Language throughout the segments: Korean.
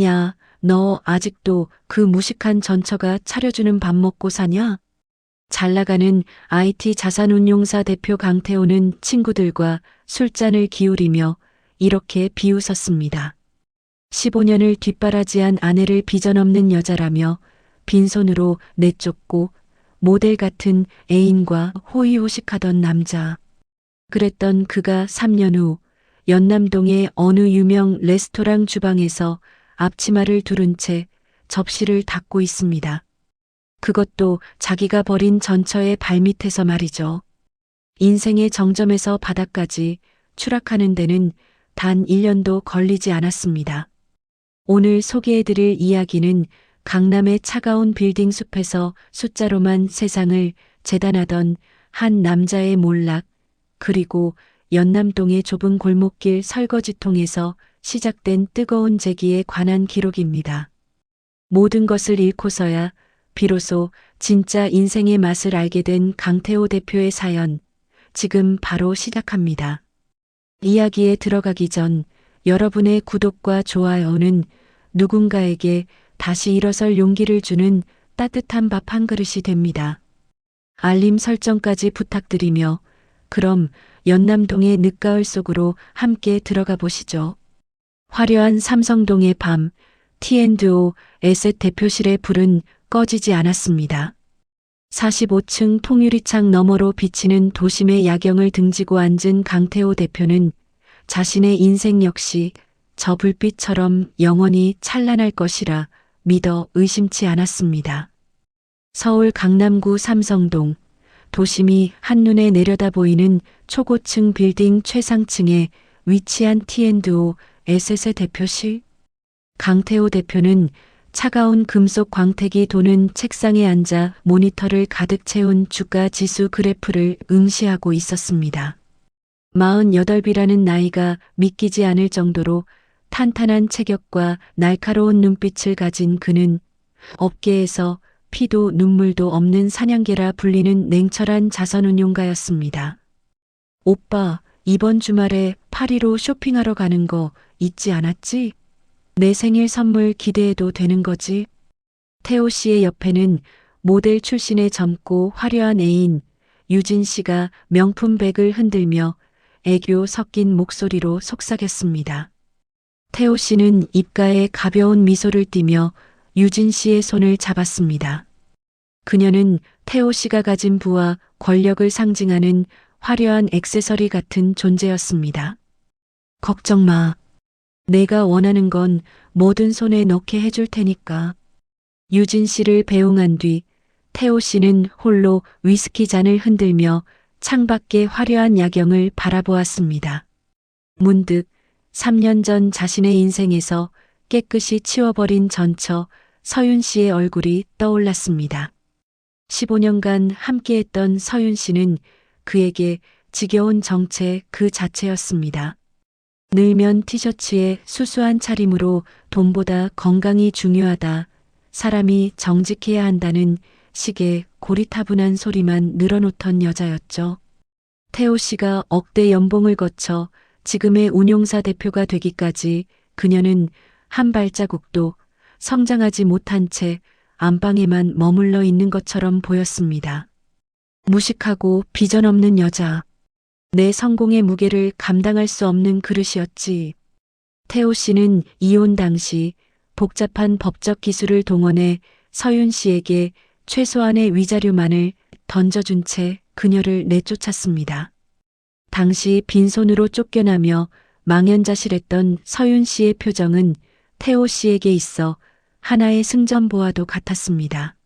야, 너 아직도 그 무식한 전처가 차려주는 밥 먹고 사냐? 잘 나가는 IT 자산운용사 대표 강태호는 친구들과 술잔을 기울이며 이렇게 비웃었습니다. 15년을 뒷바라지한 아내를 빚어넘는 여자라며 빈손으로 내쫓고 모델 같은 애인과 호의호식하던 남자. 그랬던 그가 3년 후 연남동의 어느 유명 레스토랑 주방에서 앞치마를 두른 채 접시를 닦고 있습니다. 그것도 자기가 버린 전처의 발밑에서 말이죠. 인생의 정점에서 바닥까지 추락하는 데는 단 1년도 걸리지 않았습니다. 오늘 소개해드릴 이야기는 강남의 차가운 빌딩 숲에서 숫자로만 세상을 재단하던 한 남자의 몰락, 그리고 연남동의 좁은 골목길 설거지통에서 시작된 뜨거운 재기에 관한 기록입니다. 모든 것을 잃고서야 비로소 진짜 인생의 맛을 알게 된 강태호 대표의 사연, 지금 바로 시작합니다. 이야기에 들어가기 전 여러분의 구독과 좋아요는 누군가에게 다시 일어설 용기를 주는 따뜻한 밥 한 그릇이 됩니다. 알림 설정까지 부탁드리며 그럼 연남동의 늦가을 속으로 함께 들어가 보시죠. 화려한 삼성동의 밤, T&O 에셋 대표실의 불은 꺼지지 않았습니다. 45층 통유리창 너머로 비치는 도심의 야경을 등지고 앉은 강태호 대표는 자신의 인생 역시 저 불빛처럼 영원히 찬란할 것이라 믿어 의심치 않았습니다. 서울 강남구 삼성동, 도심이 한눈에 내려다 보이는 초고층 빌딩 최상층에 위치한 T&O 에셋의 대표실. 강태호 대표는 차가운 금속 광택이 도는 책상에 앉아 모니터를 가득 채운 주가 지수 그래프를 응시하고 있었습니다. 48이라는 나이가 믿기지 않을 정도로 탄탄한 체격과 날카로운 눈빛을 가진 그는 업계에서 피도 눈물도 없는 사냥개라 불리는 냉철한 자산운용가였습니다. 오빠, 이번 주말에 파리로 쇼핑하러 가는 거 잊지 않았지? 내 생일 선물 기대해도 되는 거지? 태호 씨의 옆에는 모델 출신의 젊고 화려한 애인 유진 씨가 명품 백을 흔들며 애교 섞인 목소리로 속삭였습니다. 태호 씨는 입가에 가벼운 미소를 띠며 유진 씨의 손을 잡았습니다. 그녀는 태호 씨가 가진 부와 권력을 상징하는 화려한 액세서리 같은 존재였습니다. 걱정 마. 내가 원하는 건 뭐든 손에 넣게 해줄 테니까. 유진 씨를 배웅한 뒤 태호 씨는 홀로 위스키 잔을 흔들며 창밖의 화려한 야경을 바라보았습니다. 문득 3년 전 자신의 인생에서 깨끗이 치워버린 전처 서윤 씨의 얼굴이 떠올랐습니다. 15년간 함께했던 서윤 씨는 그에게 지겨운 정체 그 자체였습니다. 늘면 티셔츠에 수수한 차림으로 돈보다 건강이 중요하다, 사람이 정직해야 한다는 식의 고리타분한 소리만 늘어놓던 여자였죠. 태호 씨가 억대 연봉을 거쳐 지금의 운용사 대표가 되기까지 그녀는 한 발자국도 성장하지 못한 채 안방에만 머물러 있는 것처럼 보였습니다. 무식하고 비전 없는 여자. 내 성공의 무게를 감당할 수 없는 그릇이었지. 태호 씨는 이혼 당시 복잡한 법적 기술을 동원해 서윤 씨에게 최소한의 위자료만을 던져준 채 그녀를 내쫓았습니다. 당시 빈손으로 쫓겨나며 망연자실했던 서윤 씨의 표정은 태호 씨에게 있어 하나의 승전보와도 같았습니다.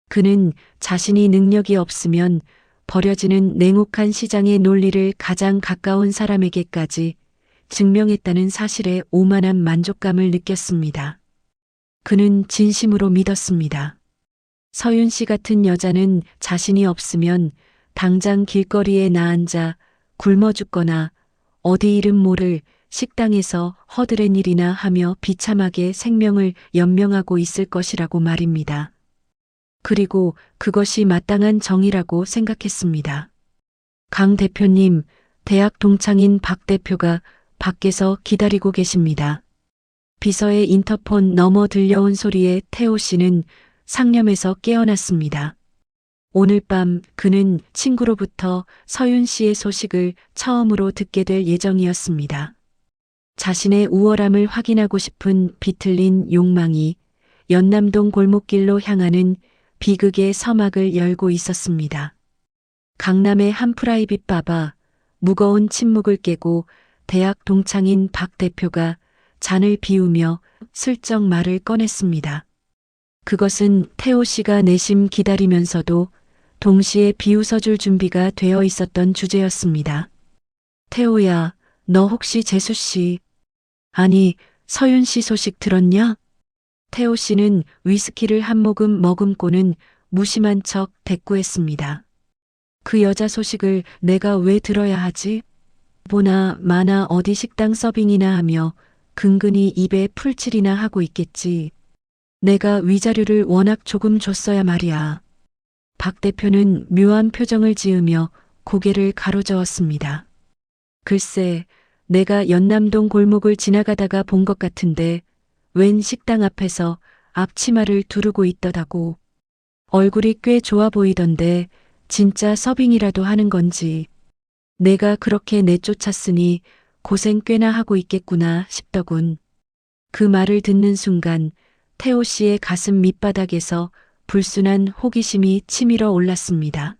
그는 자신이 능력이 없으면 버려지는 냉혹한 시장의 논리를 가장 가까운 사람에게까지 증명했다는 사실에 오만한 만족감을 느꼈습니다. 그는 진심으로 믿었습니다. 서윤 씨 같은 여자는 자신이 없으면 당장 길거리에 나앉아 굶어 죽거나 어디 이름 모를 식당에서 허드렛 일이나 하며 비참하게 생명을 연명하고 있을 것이라고 말입니다. 그리고 그것이 마땅한 정의라고 생각했습니다. 강 대표님, 대학 동창인 박 대표가 밖에서 기다리고 계십니다. 비서의 인터폰 너머 들려온 소리에 태호 씨는 상념에서 깨어났습니다. 오늘 밤 그는 친구로부터 서윤 씨의 소식을 처음으로 듣게 될 예정이었습니다. 자신의 우월함을 확인하고 싶은 비틀린 욕망이 연남동 골목길로 향하는 비극의 서막을 열고 있었습니다. 강남의 한 프라이빗 바바, 무거운 침묵을 깨고 대학 동창인 박 대표가 잔을 비우며 슬쩍 말을 꺼냈습니다. 그것은 태호 씨가 내심 기다리면서도 동시에 비웃어줄 준비가 되어 있었던 주제였습니다. 태호야, 너 혹시 재수 씨, 아니, 서윤 씨 소식 들었냐? 태호 씨는 위스키를 한 모금 머금고는 무심한 척 대꾸했습니다. 그 여자 소식을 내가 왜 들어야 하지? 보나 마나 어디 식당 서빙이나 하며 근근히 입에 풀칠이나 하고 있겠지. 내가 위자료를 워낙 조금 줬어야 말이야. 박 대표는 묘한 표정을 지으며 고개를 가로저었습니다. 글쎄, 내가 연남동 골목을 지나가다가 본 것 같은데 웬 식당 앞에서 앞치마를 두르고 있더라고. 얼굴이 꽤 좋아 보이던데 진짜 서빙이라도 하는 건지. 내가 그렇게 내쫓았으니 고생 꽤나 하고 있겠구나 싶더군. 그 말을 듣는 순간 태호 씨의 가슴 밑바닥에서 불순한 호기심이 치밀어 올랐습니다.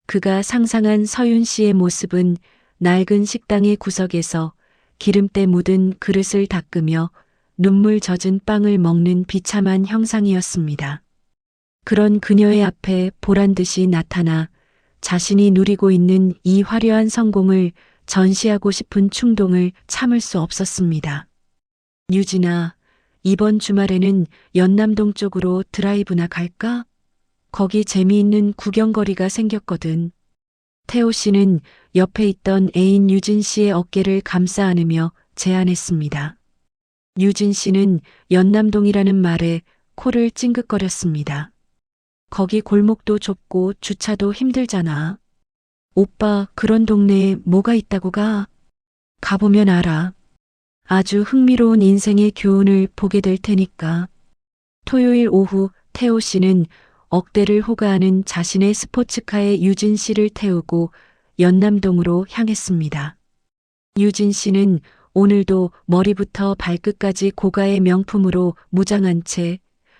그가 상상한 서윤 씨의 모습은 낡은 식당의 구석에서 기름때 묻은 그릇을 닦으며 눈물 젖은 빵을 먹는 비참한 형상이었습니다. 그런 그녀의 앞에 보란 듯이 나타나 자신이 누리고 있는 이 화려한 성공을 전시하고 싶은 충동을 참을 수 없었습니다. 유진아, 이번 주말에는 연남동 쪽으로 드라이브나 갈까? 거기 재미있는 구경거리가 생겼거든. 태호 씨는 옆에 있던 애인 유진 씨의 어깨를 감싸 안으며 제안했습니다. 유진 씨는 연남동이라는 말에 코를 찡긋거렸습니다. 거기 골목도 좁고 주차도 힘들잖아. 오빠, 그런 동네에 뭐가 있다고 가? 가보면 알아. 아주 흥미로운 인생의 교훈을 보게 될 테니까. 토요일 오후 태호 씨는 억대를 호가하는 자신의 스포츠카에 유진 씨를 태우고 연남동으로 향했습니다. 유진 씨는 오늘도 머리부터 발끝까지 고가의 명품으로 무장한 채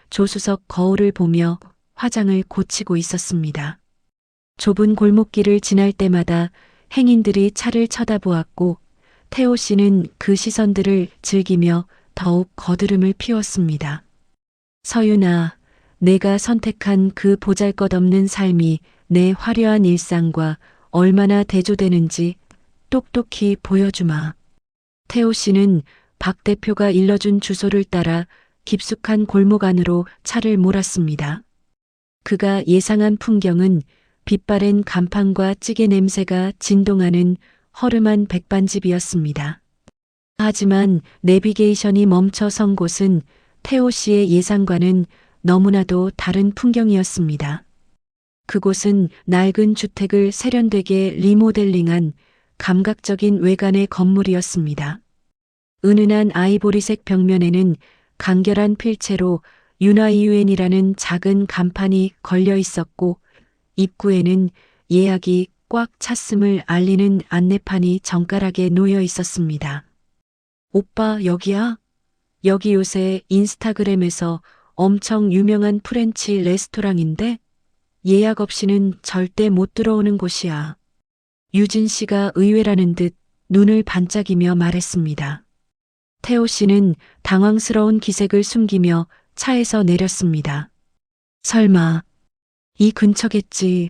조수석 거울을 보며 화장을 고치고 있었습니다. 좁은 골목길을 지날 때마다 행인들이 차를 쳐다보았고 태호 씨는 그 시선들을 즐기며 더욱 거드름을 피웠습니다. 서윤아, 내가 선택한 그 보잘것없는 삶이 내 화려한 일상과 얼마나 대조되는지 똑똑히 보여주마. 태호 씨는 박 대표가 일러준 주소를 따라 깊숙한 골목 안으로 차를 몰았습니다. 그가 예상한 풍경은 빛바랜 간판과 찌개 냄새가 진동하는 허름한 백반집이었습니다. 하지만 내비게이션이 멈춰 선 곳은 태호 씨의 예상과는 너무나도 다른 풍경이었습니다. 그곳은 낡은 주택을 세련되게 리모델링한 감각적인 외관의 건물이었습니다. 은은한 아이보리색 벽면에는 간결한 필체로 윤화이유엔이라는 작은 간판이 걸려 있었고 입구에는 예약이 꽉 찼음을 알리는 안내판이 정갈하게 놓여 있었습니다. 오빠, 여기야? 여기 요새 인스타그램에서 엄청 유명한 프렌치 레스토랑인데 예약 없이는 절대 못 들어오는 곳이야. 유진 씨가 의외라는 듯 눈을 반짝이며 말했습니다. 태호 씨는 당황스러운 기색을 숨기며 차에서 내렸습니다. 설마 이 근처겠지.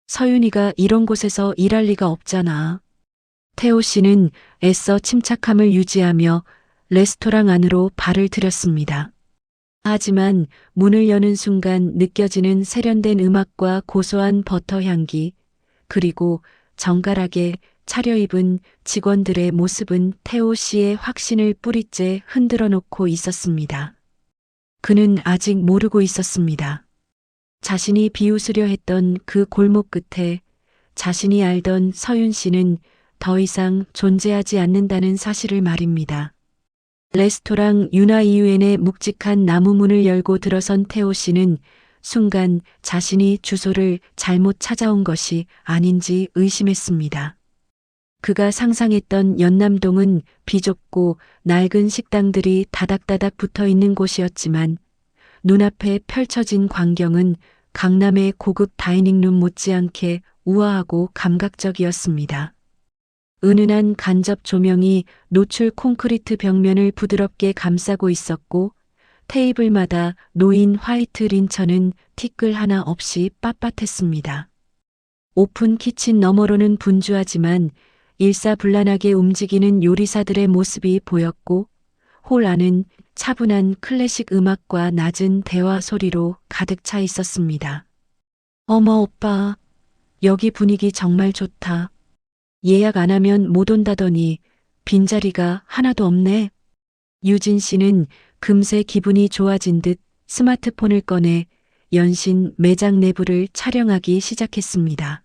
서윤이가 이런 곳에서 일할 리가 없잖아. 태호 씨는 애써 침착함을 유지하며 레스토랑 안으로 발을 들였습니다. 하지만 문을 여는 순간 느껴지는 세련된 음악과 고소한 버터 향기, 그리고 정갈하게 차려입은 직원들의 모습은 태호 씨의 확신을 뿌리째 흔들어 놓고 있었습니다. 그는 아직 모르고 있었습니다. 자신이 비웃으려 했던 그 골목 끝에 자신이 알던 서윤 씨는 더 이상 존재하지 않는다는 사실을 말입니다. 레스토랑 유나이유엔의 묵직한 나무 문을 열고 들어선 태호 씨는 순간 자신이 주소를 잘못 찾아온 것이 아닌지 의심했습니다. 그가 상상했던 연남동은 비좁고 낡은 식당들이 다닥다닥 붙어 있는 곳이었지만 눈앞에 펼쳐진 광경은 강남의 고급 다이닝룸 못지않게 우아하고 감각적이었습니다. 은은한 간접 조명이 노출 콘크리트 벽면을 부드럽게 감싸고 있었고 테이블마다 놓인 화이트 린처는 티끌 하나 없이 빳빳했습니다. 오픈 키친 너머로는 분주하지만 일사불란하게 움직이는 요리사들의 모습이 보였고 홀 안은 차분한 클래식 음악과 낮은 대화 소리로 가득 차 있었습니다. 어머 오빠, 여기 분위기 정말 좋다. 예약 안 하면 못 온다더니 빈자리가 하나도 없네. 유진 씨는 금세 기분이 좋아진 듯 스마트폰을 꺼내 연신 매장 내부를 촬영하기 시작했습니다.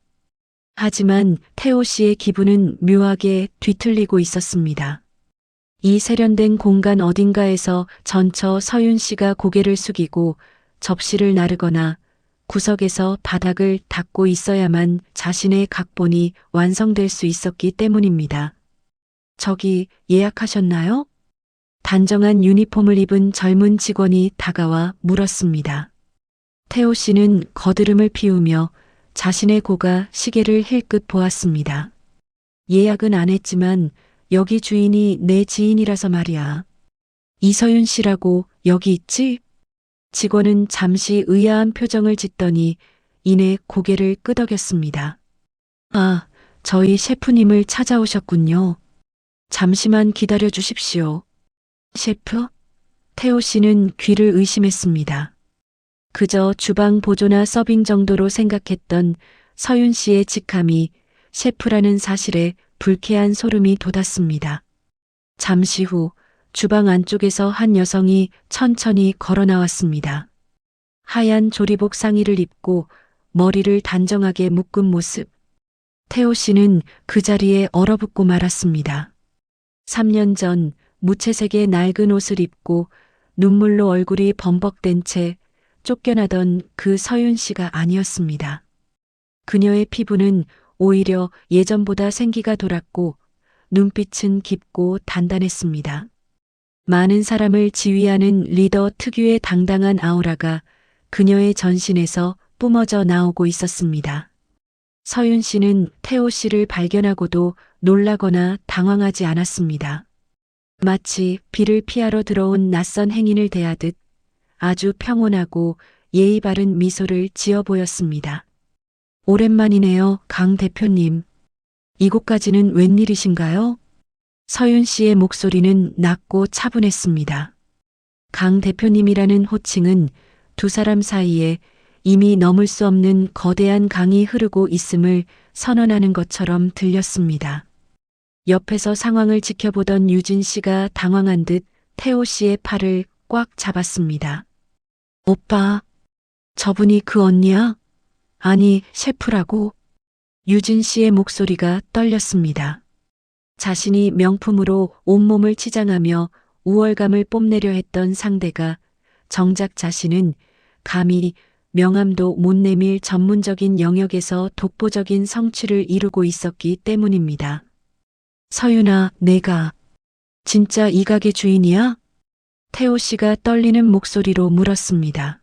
하지만 태호 씨의 기분은 묘하게 뒤틀리고 있었습니다. 이 세련된 공간 어딘가에서 전처 서윤 씨가 고개를 숙이고 접시를 나르거나 구석에서 바닥을 닦고 있어야만 자신의 각본이 완성될 수 있었기 때문입니다. 저기 예약하셨나요? 단정한 유니폼을 입은 젊은 직원이 다가와 물었습니다. 태호 씨는 거드름을 피우며 자신의 고가 시계를 힐끗 보았습니다. 예약은 안 했지만 여기 주인이 내 지인이라서 말이야. 이서윤 씨라고 여기 있지? 직원은 잠시 의아한 표정을 짓더니 이내 고개를 끄덕였습니다. 아, 저희 셰프님을 찾아오셨군요. 잠시만 기다려 주십시오. 셰프? 태호 씨는 귀를 의심했습니다. 그저 주방 보조나 서빙 정도로 생각했던 서윤 씨의 직함이 셰프라는 사실에 불쾌한 소름이 돋았습니다. 잠시 후 주방 안쪽에서 한 여성이 천천히 걸어 나왔습니다. 하얀 조리복 상의를 입고 머리를 단정하게 묶은 모습. 태호 씨는 그 자리에 얼어붙고 말았습니다. 3년 전 무채색의 낡은 옷을 입고 눈물로 얼굴이 범벅된 채 쫓겨나던 그 서윤 씨가 아니었습니다. 그녀의 피부는 오히려 예전보다 생기가 돌았고 눈빛은 깊고 단단했습니다. 많은 사람을 지휘하는 리더 특유의 당당한 아우라가 그녀의 전신에서 뿜어져 나오고 있었습니다. 서윤 씨는 태호 씨를 발견하고도 놀라거나 당황하지 않았습니다. 마치 비를 피하러 들어온 낯선 행인을 대하듯 아주 평온하고 예의 바른 미소를 지어 보였습니다. 오랜만이네요, 강 대표님. 이곳까지는 웬일이신가요? 서윤 씨의 목소리는 낮고 차분했습니다. 강 대표님이라는 호칭은 두 사람 사이에 이미 넘을 수 없는 거대한 강이 흐르고 있음을 선언하는 것처럼 들렸습니다. 옆에서 상황을 지켜보던 유진 씨가 당황한 듯 태호 씨의 팔을 꽉 잡았습니다. 오빠, 저분이 그 언니야? 아니, 셰프라고? 유진 씨의 목소리가 떨렸습니다. 자신이 명품으로 온몸을 치장하며 우월감을 뽐내려 했던 상대가 정작 자신은 감히 명함도 못 내밀 전문적인 영역에서 독보적인 성취를 이루고 있었기 때문입니다. 서윤아, 내가 진짜 이 가게 주인이야? 태호 씨가 떨리는 목소리로 물었습니다.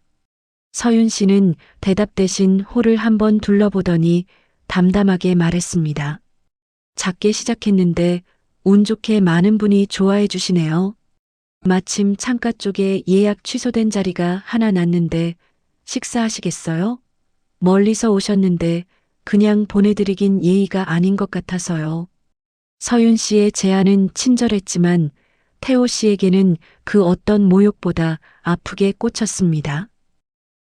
서윤 씨는 대답 대신 홀을 한번 둘러보더니 담담하게 말했습니다. 작게 시작했는데 운 좋게 많은 분이 좋아해 주시네요. 마침 창가 쪽에 예약 취소된 자리가 하나 났는데 식사하시겠어요? 멀리서 오셨는데 그냥 보내드리긴 예의가 아닌 것 같아서요. 서윤 씨의 제안은 친절했지만 태호 씨에게는 그 어떤 모욕보다 아프게 꽂혔습니다.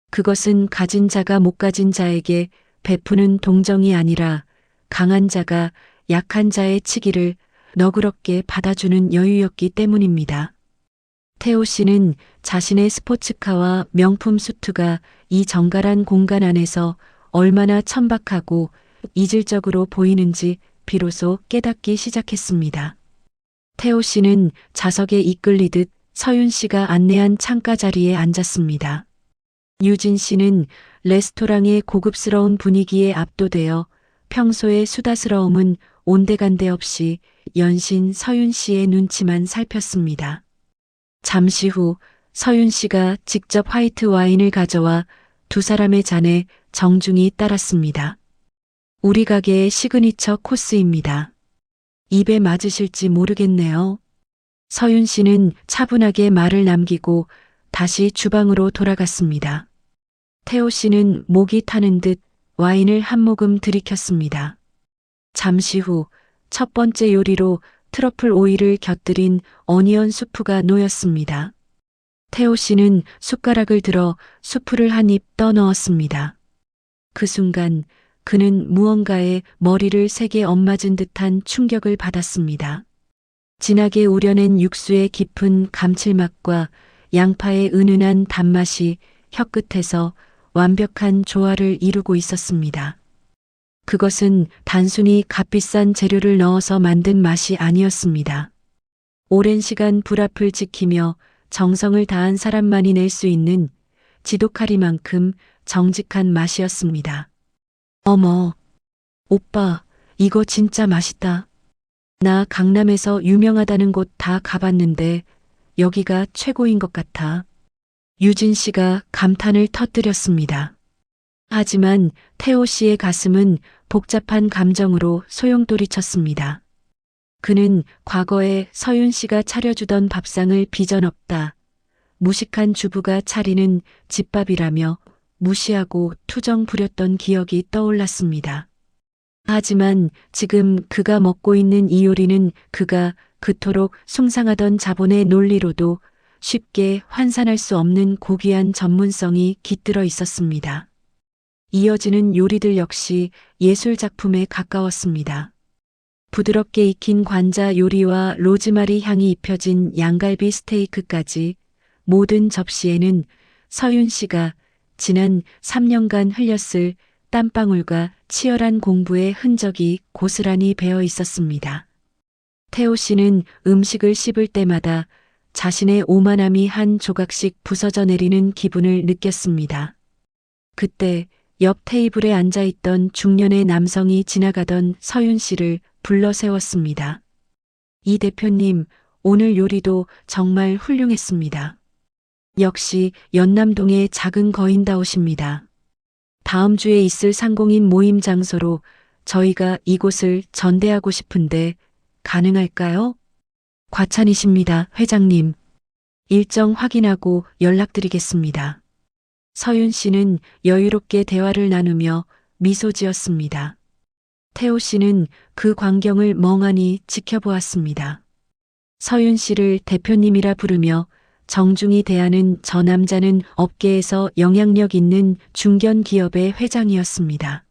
그것은 가진 자가 못 가진 자에게 베푸는 동정이 아니라 강한 자가 약한 자의 치기를 너그럽게 받아주는 여유였기 때문입니다. 태호 씨는 자신의 스포츠카와 명품 수트가 이 정갈한 공간 안에서 얼마나 천박하고 이질적으로 보이는지 비로소 깨닫기 시작했습니다. 태호 씨는 자석에 이끌리듯 서윤 씨가 안내한 창가 자리에 앉았습니다. 유진 씨는 레스토랑의 고급스러운 분위기에 압도되어 평소의 수다스러움은 온데간데 없이 연신 서윤 씨의 눈치만 살폈습니다. 잠시 후 서윤 씨가 직접 화이트 와인을 가져와 두 사람의 잔에 정중히 따랐습니다. 우리 가게의 시그니처 코스입니다. 입에 맞으실지 모르겠네요. 서윤 씨는 차분하게 말을 남기고 다시 주방으로 돌아갔습니다. 태호 씨는 목이 타는 듯 와인을 한 모금 들이켰습니다. 잠시 후 첫 번째 요리로 트러플 오일을 곁들인 어니언 수프가 놓였습니다. 태호 씨는 숟가락을 들어 수프를 한 입 떠넣었습니다. 그 순간 그는 무언가에 머리를 세게 엇맞은 듯한 충격을 받았습니다. 진하게 우려낸 육수의 깊은 감칠맛과 양파의 은은한 단맛이 혀끝에서 완벽한 조화를 이루고 있었습니다. 그것은 단순히 값비싼 재료를 넣어서 만든 맛이 아니었습니다. 오랜 시간 불 앞을 지키며 정성을 다한 사람만이 낼 수 있는 지독하리만큼 정직한 맛이었습니다. 어머, 오빠, 이거 진짜 맛있다. 나 강남에서 유명하다는 곳 다 가봤는데 여기가 최고인 것 같아. 유진 씨가 감탄을 터뜨렸습니다. 하지만 태호 씨의 가슴은 복잡한 감정으로 소용돌이쳤습니다. 그는 과거에 서윤 씨가 차려주던 밥상을 빚어넣다 무식한 주부가 차리는 집밥이라며 무시하고 투정 부렸던 기억이 떠올랐습니다. 하지만 지금 그가 먹고 있는 이 요리는 그가 그토록 숭상하던 자본의 논리로도 쉽게 환산할 수 없는 고귀한 전문성이 깃들어 있었습니다. 이어지는 요리들 역시 예술 작품에 가까웠습니다. 부드럽게 익힌 관자 요리와 로즈마리 향이 입혀진 양갈비 스테이크까지 모든 접시에는 서윤 씨가 지난 3년간 흘렸을 땀방울과 치열한 공부의 흔적이 고스란히 배어 있었습니다. 태호 씨는 음식을 씹을 때마다 자신의 오만함이 한 조각씩 부서져 내리는 기분을 느꼈습니다. 그때 옆 테이블에 앉아있던 중년의 남성이 지나가던 서윤 씨를 불러 세웠습니다. 이 대표님, 오늘 요리도 정말 훌륭했습니다. 역시 연남동의 작은 거인다우십니다. 다음 주에 있을 상공인 모임 장소로 저희가 이곳을 전대하고 싶은데 가능할까요? 과찬이십니다, 회장님. 일정 확인하고 연락드리겠습니다. 서윤 씨는 여유롭게 대화를 나누며 미소 지었습니다. 태호 씨는 그 광경을 멍하니 지켜보았습니다. 서윤 씨를 대표님이라 부르며 정중히 대하는 저 남자는 업계에서 영향력 있는 중견 기업의 회장이었습니다.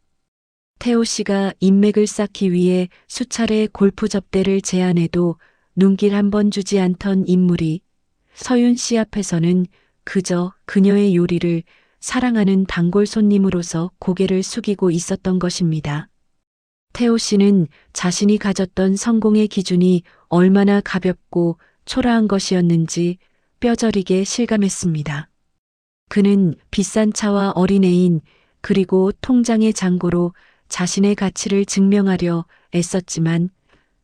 태호 씨가 인맥을 쌓기 위해 수차례 골프 접대를 제안해도 눈길 한 번 주지 않던 인물이 서윤 씨 앞에서는 그저 그녀의 요리를 사랑하는 단골 손님으로서 고개를 숙이고 있었던 것입니다. 태호 씨는 자신이 가졌던 성공의 기준이 얼마나 가볍고 초라한 것이었는지 뼈저리게 실감했습니다. 그는 비싼 차와 어린애인 그리고 통장의 잔고로 자신의 가치를 증명하려 애썼지만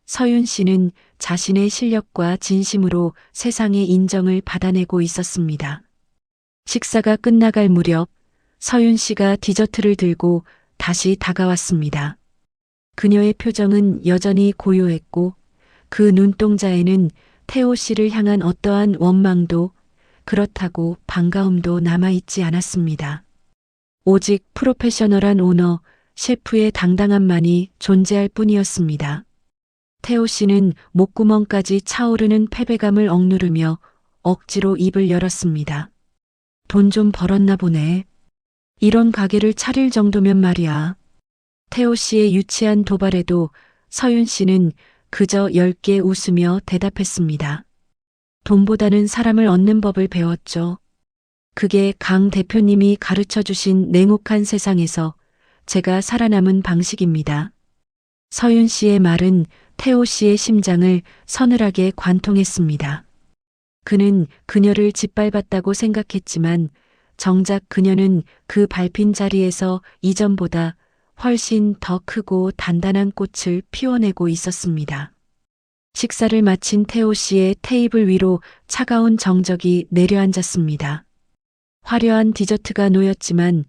서윤 씨는 자신의 실력과 진심으로 세상의 인정을 받아내고 있었습니다. 식사가 끝나갈 무렵 서윤 씨가 디저트를 들고 다시 다가왔습니다. 그녀의 표정은 여전히 고요했고 그 눈동자에는 태호 씨를 향한 어떠한 원망도 그렇다고 반가움도 남아있지 않았습니다. 오직 프로페셔널한 오너, 셰프의 당당함만이 존재할 뿐이었습니다. 태호 씨는 목구멍까지 차오르는 패배감을 억누르며 억지로 입을 열었습니다. 돈 좀 벌었나 보네. 이런 가게를 차릴 정도면 말이야. 태호 씨의 유치한 도발에도 서윤 씨는 그저 엷게 웃으며 대답했습니다. 돈보다는 사람을 얻는 법을 배웠죠. 그게 강 대표님이 가르쳐 주신 냉혹한 세상에서 제가 살아남은 방식입니다. 서윤 씨의 말은 태호 씨의 심장을 서늘하게 관통했습니다. 그는 그녀를 짓밟았다고 생각했지만 정작 그녀는 그 밟힌 자리에서 이전보다 훨씬 더 크고 단단한 꽃을 피워내고 있었습니다. 식사를 마친 태호 씨의 테이블 위로 차가운 정적이 내려앉았습니다. 화려한 디저트가 놓였지만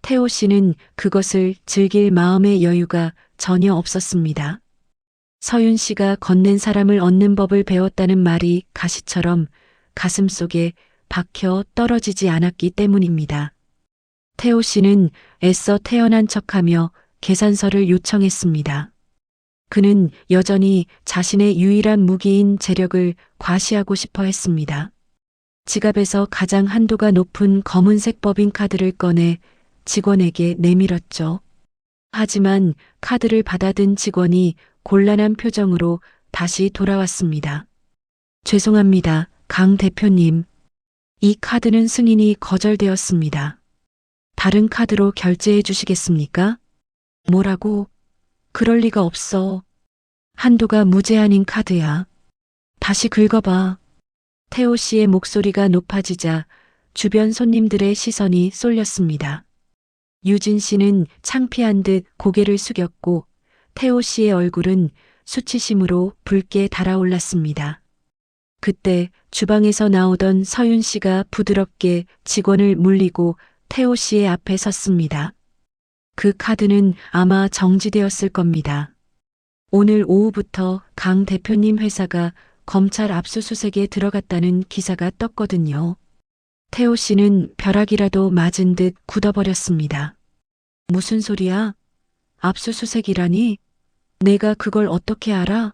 태호 씨는 그것을 즐길 마음의 여유가 전혀 없었습니다. 서윤 씨가 건넨 사람을 얻는 법을 배웠다는 말이 가시처럼 가슴속에 박혀 떨어지지 않았기 때문입니다. 태호 씨는 애써 태연한 척하며 계산서를 요청했습니다. 그는 여전히 자신의 유일한 무기인 재력을 과시하고 싶어 했습니다. 지갑에서 가장 한도가 높은 검은색 법인카드를 꺼내 직원에게 내밀었죠. 하지만 카드를 받아든 직원이 곤란한 표정으로 다시 돌아왔습니다. 죄송합니다, 강 대표님. 이 카드는 승인이 거절되었습니다. 다른 카드로 결제해 주시겠습니까? 뭐라고? 그럴 리가 없어. 한도가 무제한인 카드야. 다시 긁어봐. 태호 씨의 목소리가 높아지자 주변 손님들의 시선이 쏠렸습니다. 유진 씨는 창피한 듯 고개를 숙였고 태호 씨의 얼굴은 수치심으로 붉게 달아올랐습니다. 그때 주방에서 나오던 서윤 씨가 부드럽게 직원을 물리고 태호 씨의 앞에 섰습니다. 그 카드는 아마 정지되었을 겁니다. 오늘 오후부터 강 대표님 회사가 검찰 압수수색에 들어갔다는 기사가 떴거든요. 태호 씨는 벼락이라도 맞은 듯 굳어버렸습니다. 무슨 소리야? 압수수색이라니? 내가 그걸 어떻게 알아?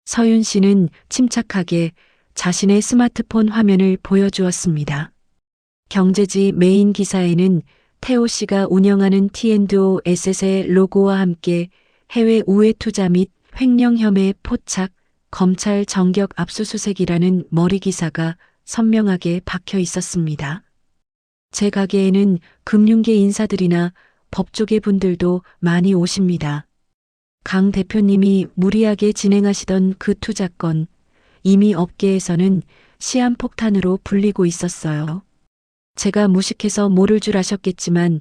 서윤 씨는 침착하게 자신의 스마트폰 화면을 보여주었습니다. 경제지 메인 기사에는 태호 씨가 운영하는 T&O 에셋의 로고와 함께 해외 우회 투자 및 횡령 혐의 포착, 검찰 정격 압수수색이라는 머리 기사가 선명하게 박혀 있었습니다. 제 가게에는 금융계 인사들이나 법조계 분들도 많이 오십니다. 강 대표님이 무리하게 진행하시던 그 투자건, 이미 업계에서는 시한폭탄으로 불리고 있었어요. 제가 무식해서 모를 줄 아셨겠지만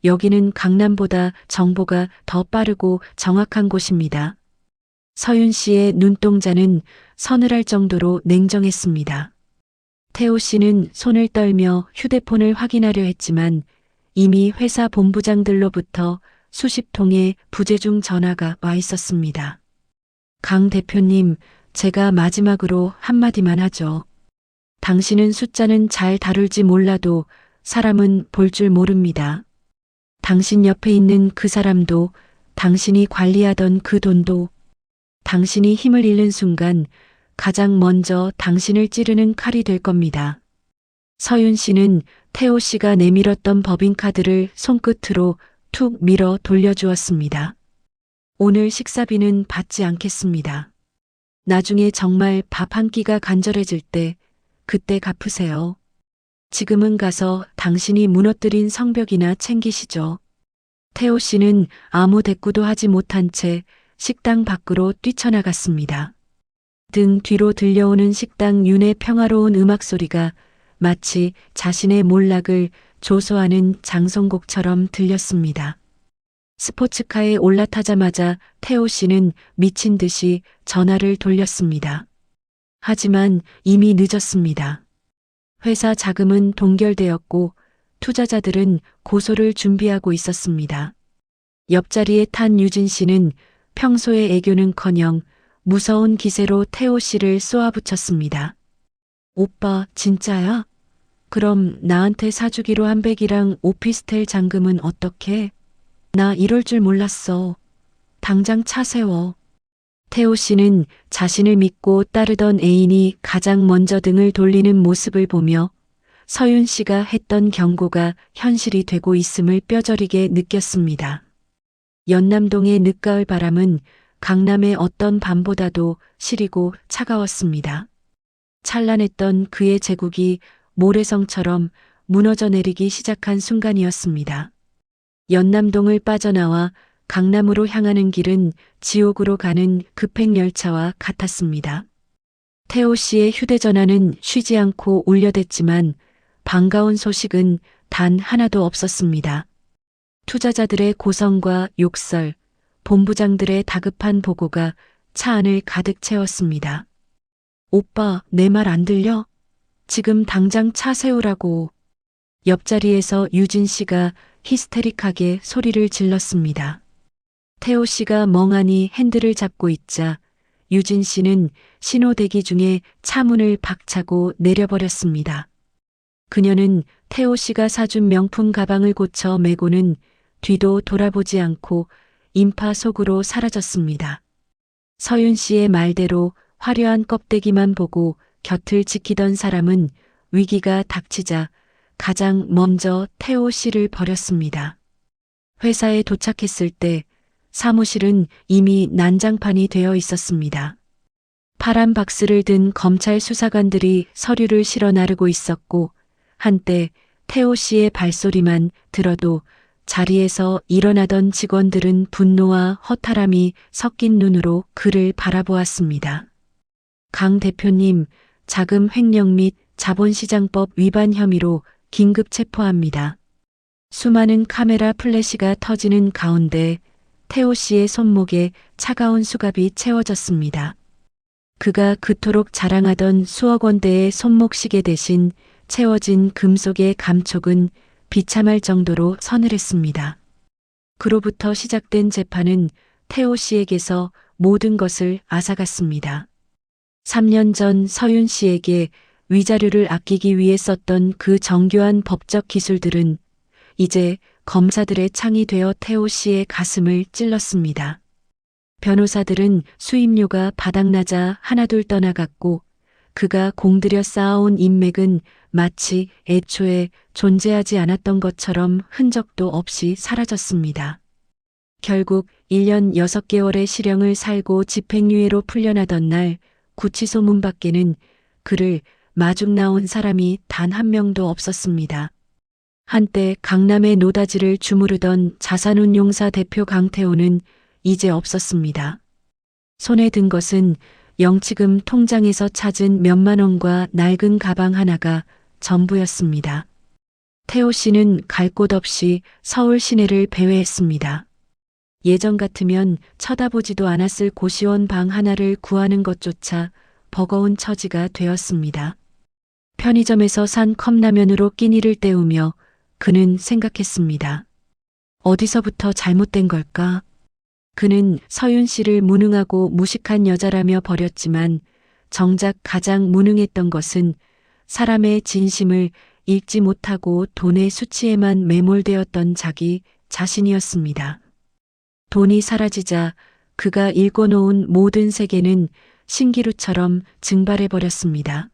여기는 강남보다 정보가 더 빠르고 정확한 곳입니다. 서윤 씨의 눈동자는 서늘할 정도로 냉정했습니다. 태호 씨는 손을 떨며 휴대폰을 확인하려 했지만 이미 회사 본부장들로부터 수십 통의 부재중 전화가 와 있었습니다. 강 대표님, 제가 마지막으로 한마디만 하죠. 당신은 숫자는 잘 다룰지 몰라도 사람은 볼 줄 모릅니다. 당신 옆에 있는 그 사람도, 당신이 관리하던 그 돈도, 당신이 힘을 잃는 순간 가장 먼저 당신을 찌르는 칼이 될 겁니다. 서윤 씨는 태호 씨가 내밀었던 법인카드를 손끝으로 툭 밀어 돌려주었습니다. 오늘 식사비는 받지 않겠습니다. 나중에 정말 밥 한 끼가 간절해질 때 그때 갚으세요. 지금은 가서 당신이 무너뜨린 성벽이나 챙기시죠. 태호 씨는 아무 대꾸도 하지 못한 채 식당 밖으로 뛰쳐나갔습니다. 등 뒤로 들려오는 식당 윤의 평화로운 음악 소리가 마치 자신의 몰락을 조소하는 장송곡처럼 들렸습니다. 스포츠카에 올라타자마자 태호 씨는 미친 듯이 전화를 돌렸습니다. 하지만 이미 늦었습니다. 회사 자금은 동결되었고 투자자들은 고소를 준비하고 있었습니다. 옆자리에 탄 유진 씨는 평소의 애교는커녕 무서운 기세로 태호 씨를 쏘아붙였습니다. 오빠, 진짜야? 그럼 나한테 사주기로 한 백이랑 오피스텔 잔금은 어떻게? 나 이럴 줄 몰랐어. 당장 차 세워. 태호 씨는 자신을 믿고 따르던 애인이 가장 먼저 등을 돌리는 모습을 보며 서윤 씨가 했던 경고가 현실이 되고 있음을 뼈저리게 느꼈습니다. 연남동의 늦가을 바람은 강남의 어떤 밤보다도 시리고 차가웠습니다. 찬란했던 그의 제국이 모래성처럼 무너져 내리기 시작한 순간이었습니다. 연남동을 빠져나와 강남으로 향하는 길은 지옥으로 가는 급행열차와 같았습니다. 태호 씨의 휴대전화는 쉬지 않고 울려댔지만 반가운 소식은 단 하나도 없었습니다. 투자자들의 고성과 욕설, 본부장들의 다급한 보고가 차 안을 가득 채웠습니다. 오빠, 내 말 안 들려? 지금 당장 차 세우라고. 옆자리에서 유진 씨가 히스테릭하게 소리를 질렀습니다. 태호 씨가 멍하니 핸들을 잡고 있자 유진 씨는 신호 대기 중에 차 문을 박차고 내려버렸습니다. 그녀는 태호 씨가 사준 명품 가방을 고쳐 메고는 뒤도 돌아보지 않고 인파 속으로 사라졌습니다. 서윤 씨의 말대로 화려한 껍데기만 보고 곁을 지키던 사람은 위기가 닥치자 가장 먼저 태호 씨를 버렸습니다. 회사에 도착했을 때 사무실은 이미 난장판이 되어 있었습니다. 파란 박스를 든 검찰 수사관들이 서류를 실어 나르고 있었고 한때 태호 씨의 발소리만 들어도 자리에서 일어나던 직원들은 분노와 허탈함이 섞인 눈으로 그를 바라보았습니다. 강 대표님, 자금 횡령 및 자본시장법 위반 혐의로 긴급 체포합니다. 수많은 카메라 플래시가 터지는 가운데 태호 씨의 손목에 차가운 수갑이 채워졌습니다. 그가 그토록 자랑하던 수억 원대의 손목시계 대신 채워진 금속의 감촉은 비참할 정도로 서늘했습니다. 그로부터 시작된 재판은 태호 씨에게서 모든 것을 앗아갔습니다. 3년 전 서윤 씨에게 위자료를 아끼기 위해 썼던 그 정교한 법적 기술들은 이제 검사들의 창이 되어 태호 씨의 가슴을 찔렀습니다. 변호사들은 수임료가 바닥나자 하나둘 떠나갔고 그가 공들여 쌓아온 인맥은 마치 애초에 존재하지 않았던 것처럼 흔적도 없이 사라졌습니다. 결국 1년 6개월의 실형을 살고 집행유예로 풀려나던 날 구치소 문 밖에는 그를 마중 나온 사람이 단 한 명도 없었습니다. 한때 강남의 노다지를 주무르던 자산운용사 대표 강태호는 이제 없었습니다. 손에 든 것은 영치금 통장에서 찾은 몇만 원과 낡은 가방 하나가 전부였습니다. 태호 씨는 갈 곳 없이 서울 시내를 배회했습니다. 예전 같으면 쳐다보지도 않았을 고시원 방 하나를 구하는 것조차 버거운 처지가 되었습니다. 편의점에서 산 컵라면으로 끼니를 때우며 그는 생각했습니다. 어디서부터 잘못된 걸까? 그는 서윤 씨를 무능하고 무식한 여자라며 버렸지만 정작 가장 무능했던 것은 사람의 진심을 읽지 못하고 돈의 수치에만 매몰되었던 자기 자신이었습니다. 돈이 사라지자 그가 읽어놓은 모든 세계는 신기루처럼 증발해버렸습니다.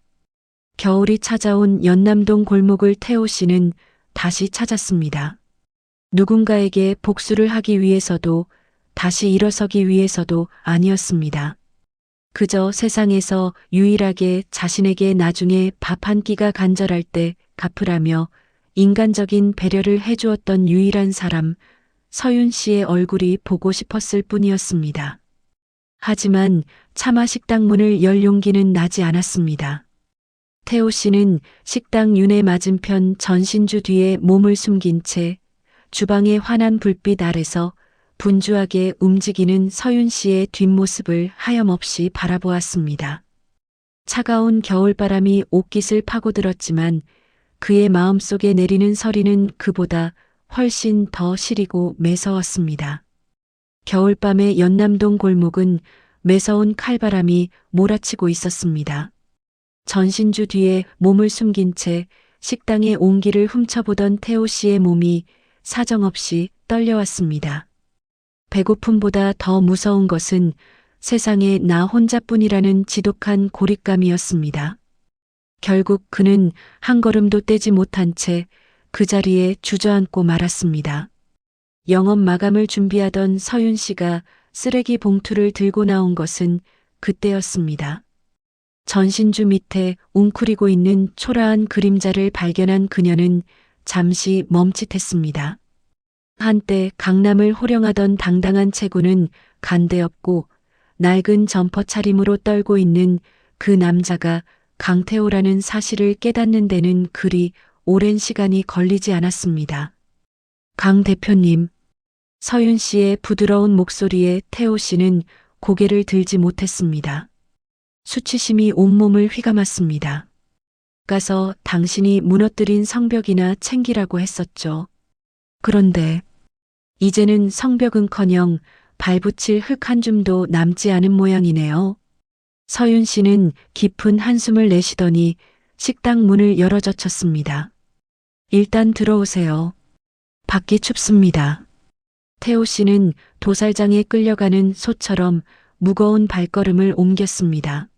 겨울이 찾아온 연남동 골목을 태호 씨는 다시 찾았습니다. 누군가에게 복수를 하기 위해서도 다시 일어서기 위해서도 아니었습니다. 그저 세상에서 유일하게 자신에게 나중에 밥 한 끼가 간절할 때 갚으라며 인간적인 배려를 해주었던 유일한 사람, 서윤 씨의 얼굴이 보고 싶었을 뿐이었습니다. 하지만 차마 식당 문을 열 용기는 나지 않았습니다. 태호 씨는 식당 윤회 맞은편 전신주 뒤에 몸을 숨긴 채 주방의 환한 불빛 아래서 분주하게 움직이는 서윤 씨의 뒷모습을 하염없이 바라보았습니다. 차가운 겨울바람이 옷깃을 파고들었지만 그의 마음속에 내리는 서리는 그보다 훨씬 더 시리고 매서웠습니다. 겨울밤의 연남동 골목은 매서운 칼바람이 몰아치고 있었습니다. 전신주 뒤에 몸을 숨긴 채 식당의 온기를 훔쳐보던 태호 씨의 몸이 사정없이 떨려왔습니다. 배고픔보다 더 무서운 것은 세상에 나 혼자뿐이라는 지독한 고립감이었습니다. 결국 그는 한 걸음도 떼지 못한 채 그 자리에 주저앉고 말았습니다. 영업 마감을 준비하던 서윤 씨가 쓰레기 봉투를 들고 나온 것은 그때였습니다. 전신주 밑에 웅크리고 있는 초라한 그림자를 발견한 그녀는 잠시 멈칫했습니다. 한때 강남을 호령하던 당당한 체구는 간대없고 낡은 점퍼 차림으로 떨고 있는 그 남자가 강태호라는 사실을 깨닫는 데는 그리 오랜 시간이 걸리지 않았습니다. 강 대표님, 서윤 씨의 부드러운 목소리에 태호 씨는 고개를 들지 못했습니다. 수치심이 온몸을 휘감았습니다. 가서 당신이 무너뜨린 성벽이나 챙기라고 했었죠. 그런데 이제는 성벽은커녕 발붙일 흙 한 줌도 남지 않은 모양이네요. 서윤 씨는 깊은 한숨을 내쉬더니 식당 문을 열어젖혔습니다. 일단 들어오세요. 밖이 춥습니다. 태호 씨는 도살장에 끌려가는 소처럼 무거운 발걸음을 옮겼습니다.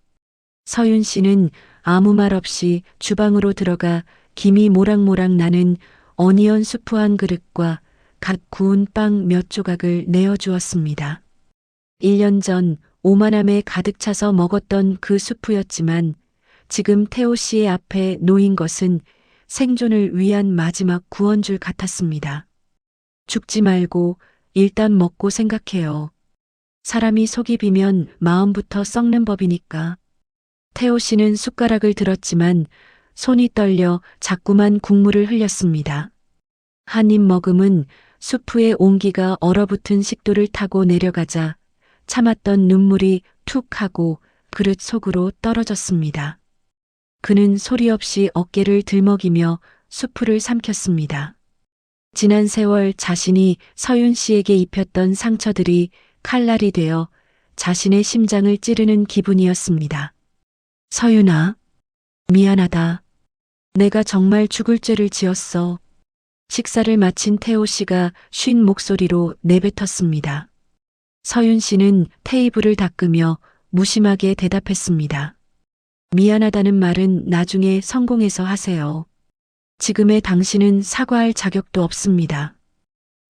서윤 씨는 아무 말 없이 주방으로 들어가 김이 모락모락 나는 어니언 수프 한 그릇과 갓 구운 빵 몇 조각을 내어주었습니다. 1년 전 오만함에 가득 차서 먹었던 그 수프였지만 지금 태호 씨의 앞에 놓인 것은 생존을 위한 마지막 구원줄 같았습니다. 죽지 말고 일단 먹고 생각해요. 사람이 속이 비면 마음부터 썩는 법이니까. 태호 씨는 숟가락을 들었지만 손이 떨려 자꾸만 국물을 흘렸습니다. 한 입 먹음은 수프의 온기가 얼어붙은 식도를 타고 내려가자 참았던 눈물이 툭 하고 그릇 속으로 떨어졌습니다. 그는 소리 없이 어깨를 들먹이며 수프를 삼켰습니다. 지난 세월 자신이 서윤 씨에게 입혔던 상처들이 칼날이 되어 자신의 심장을 찌르는 기분이었습니다. 서윤아, 미안하다. 내가 정말 죽을 죄를 지었어. 식사를 마친 태호 씨가 쉰 목소리로 내뱉었습니다. 서윤 씨는 테이블을 닦으며 무심하게 대답했습니다. 미안하다는 말은 나중에 성공해서 하세요. 지금의 당신은 사과할 자격도 없습니다.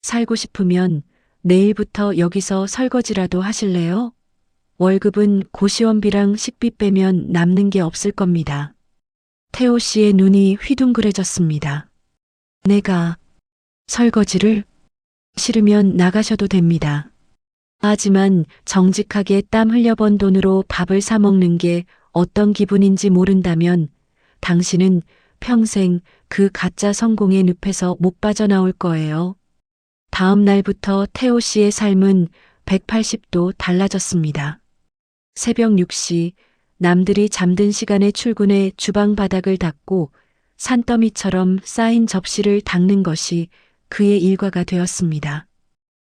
살고 싶으면 내일부터 여기서 설거지라도 하실래요? 월급은 고시원비랑 식비 빼면 남는 게 없을 겁니다. 태호 씨의 눈이 휘둥그레졌습니다. 내가 설거지를? 싫으면 나가셔도 됩니다. 하지만 정직하게 땀 흘려번 돈으로 밥을 사 먹는 게 어떤 기분인지 모른다면 당신은 평생 그 가짜 성공의 늪에서 못 빠져나올 거예요. 다음 날부터 태호 씨의 삶은 180도 달라졌습니다. 새벽 6시 남들이 잠든 시간에 출근해 주방 바닥을 닦고 산더미처럼 쌓인 접시를 닦는 것이 그의 일과가 되었습니다.